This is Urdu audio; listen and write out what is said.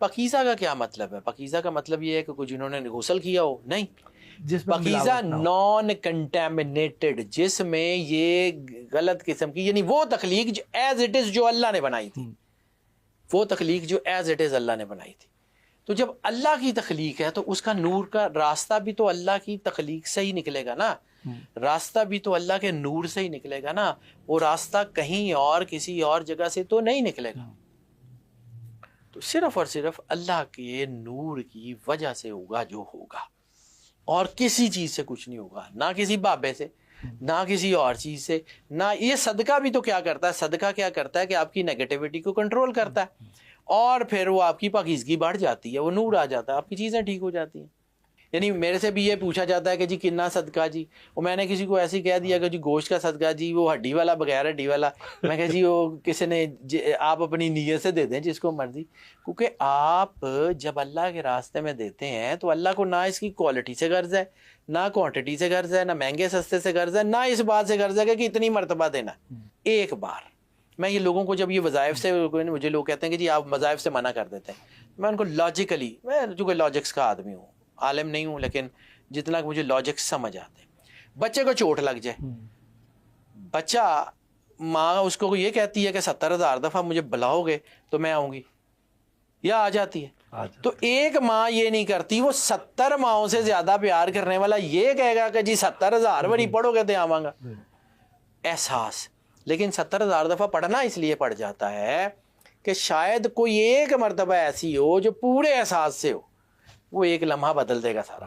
پاکیزہ کا کیا مطلب ہے؟ پاکیزہ کا مطلب یہ ہے کہ کچھ جنہوں نے غسل کیا ہو، نہیں، پاکیزہ نان کنٹامنیٹڈ، جس میں یہ غلط قسم کی، یعنی وہ تخلیق جو ایز اٹ از جو اللہ نے بنائی تھی، وہ تخلیق جو ایز اٹ از اللہ نے بنائی تھی. تو جب اللہ کی تخلیق ہے تو اس کا نور کا راستہ بھی تو اللہ کی تخلیق سے ہی نکلے گا نا، راستہ بھی تو اللہ کے نور سے ہی نکلے گا نا، وہ راستہ کہیں اور کسی اور جگہ سے تو نہیں نکلے گا. تو صرف اور صرف اللہ کے نور کی وجہ سے ہوگا جو ہوگا، اور کسی چیز سے کچھ نہیں ہوگا، نہ کسی بابے سے، نہ کسی اور چیز سے. نہ یہ صدقہ بھی تو کیا کرتا ہے، صدقہ کیا کرتا ہے کہ آپ کی نیگیٹیوٹی کو کنٹرول کرتا ہے، اور پھر وہ آپ کی پاکیزگی بڑھ جاتی ہے، وہ نور آ جاتا ہے، آپ کی چیزیں ٹھیک ہو جاتی ہیں. یعنی میرے سے بھی یہ پوچھا جاتا ہے کہ جی کتنا صدقہ جی، اور میں نے کسی کو ایسے کہہ دیا کہ جی گوشت کا صدقہ جی وہ ہڈی والا بغیر ہڈی والا، میں کہا جی وہ کسی نے آپ اپنی نیت سے دے دیں جس کو مرضی، کیونکہ آپ جب اللہ کے راستے میں دیتے ہیں تو اللہ کو نہ اس کی کوالٹی سے غرض ہے، نہ کوانٹٹی سے غرض ہے، نہ مہنگے سستے سے غرض ہے، نہ اس بات سے غرض ہے کہ اتنی مرتبہ دینا ایک بار. میں یہ لوگوں کو جب یہ وظائف سے، مجھے لوگ کہتے ہیں کہ جی آپ وظائف سے منع کر دیتے ہیں، میں ان کو لاجیکلی، میں چونکہ لاجکس کا آدمی ہوں، عالم نہیں ہوں، لیکن جتنا کہ مجھے لاجکس سمجھ آتے ہیں. بچے کو چوٹ لگ جائے، بچہ، ماں اس کو یہ کہتی ہے کہ 70,000 دفعہ مجھے بلاؤ گے تو میں آؤں گی، یا آ جاتی ہے. تو ایک ماں یہ نہیں کرتی، وہ 70 ماؤں سے زیادہ پیار کرنے والا یہ کہے گا کہ جی 70,000 باری پڑھو گے تو آواں گا. احساس. لیکن 70,000 دفعہ پڑھنا اس لیے پڑ جاتا ہے کہ شاید کوئی ایک مرتبہ ایسی ہو جو پورے احساس سے ہو، وہ ایک لمحہ بدل دے گا سارا.